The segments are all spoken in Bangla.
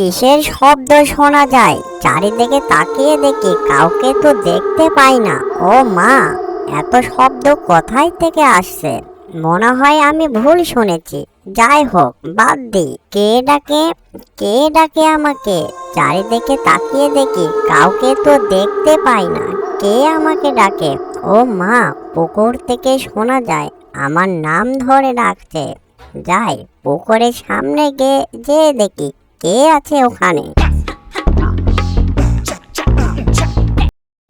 কিসের শব্দ শোনা যায়? চারিদিকে তাকিয়ে দেখি কাউকে তো দেখতে পাই না। ও মা, এত শব্দ কোথায় থেকে আসছে? মনে হয় আমি ভুল শুনেছি। যাই হোক, বাদ দি। কে ডাকে আমাকে? চারিদিকে তাকিয়ে দেখি কাউকে তো দেখতে পাই না। কে আমাকে ডাকে? ও মা, পুকুর থেকে শোনা যায় আমার নাম ধরে ডাকছে। যাই, পুকুরের সামনে গিয়ে দেখি কে আছে ওখানে।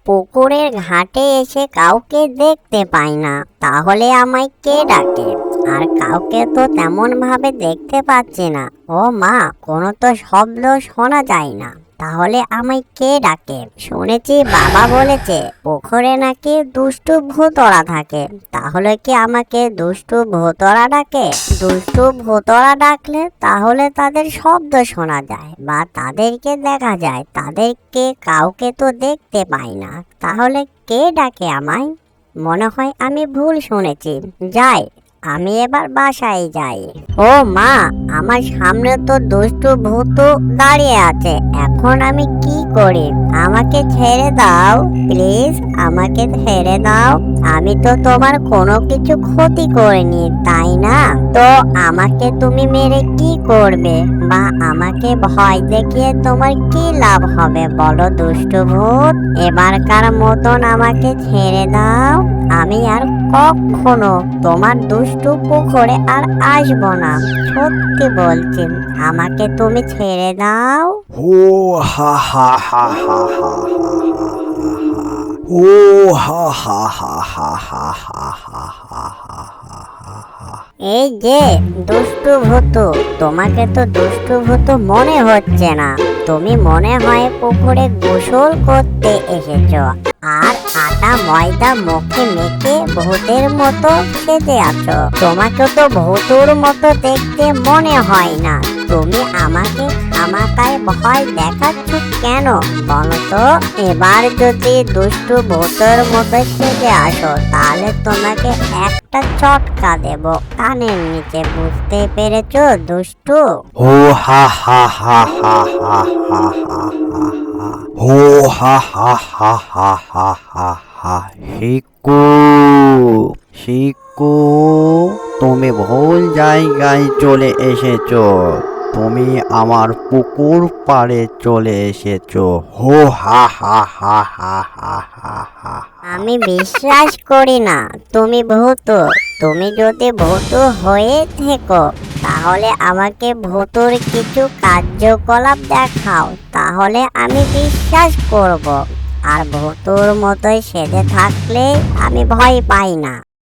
পুকুরের ঘাটে এসে কাউকে দেখতে পাই না, তাহলে আমায় কে ডাকে? আর কাউকে তো তেমন ভাবে দেখতে পাচ্ছি না। ও মা, কোনো তো শব্দ শোনা যায় না, তাহলে আমায় কে ডাকে? শুনেছি বাবা বলেছে পুকুরে নাকি দুষ্টু ভূতরা থাকে, তাহলে কি আমাকে দুষ্টু ভূতরা ডাকে? দুষ্টু ভূতরা ডাকলে তাহলে তাদের শব্দ শোনা যায় বা তাদেরকে দেখা যায়, তাদেরকে কাউকে তো দেখতে পাই না, তাহলে কে ডাকে আমায়? মনে হয় আমি ভুল শুনেছি। যাই, আমি এবার বাসায় যাই। ও মা, আমার সামনে তো দুষ্টু ভূত দাঁড়িয়ে আছে, এখন আমি কি করি? আমাকে ছেড়ে দাও প্লিজ, আমাকে ছেড়ে দাও। আমি তো তোমার কোনো কিছু ক্ষতি করিনি, তাই না? তো আমাকে তুমি মেরে কি করবে বা আমাকে ভয় দেখিয়ে তোমার কি লাভ হবে বলো দুষ্টু ভূত? এবারকার মতন আমাকে ছেড়ে দাও। আমি আর কখনো তোমার দুষ্টু পুকুরে আর আসবো না, সত্যি বলছি। আমাকে তুমি ছেড়ে দাও। ও হা হা হা হা হা ও হা হা হা হা হা হা হা হা হা। এই যে দুষ্টু ভূত, তোমাকে তো দুষ্টু ভূত মনে হচ্ছে না। তুমি মনে হয় পুকুরে গোসল করতে এসেছো আর আটা ময়দা মুখে মেখে ভূতের মতো সেজে আছো। তোমাকে তো ভূতুর মতো দেখতে মনে হয় না। তুমি আমাকে আমাকায় ভয় দেখাচ্ছ কেন বলো তো? এবার যদি দুষ্টু ভূতের মতো সেজে আসো, তাহলে তোমাকে একটা চটকা দেব কানের নিচে, বুঝতে পেরেছো দুষ্টু? ও হা হা হা হা হা হা হা হা। ও হা হা হা হা হা হা হা। শিকু, শিকু, তুমি ভুল জায়গায় চলে এসেছো। তুমি আমার পুকুর পাড়ে চলে এসেছো। হো হা হা হা হা হা হা হা। আমি বিশ্বাস করি না তুমি ভূত। তুমি যদি ভূত হয়ে থেকো, তাহলে আমাকে ভূতুর কিছু কার্যকলাপ দেখাও, তাহলে আমি বিশ্বাস করব। আর ভূতুর মতোই সেজে থাকলে আমি ভয় পাই না।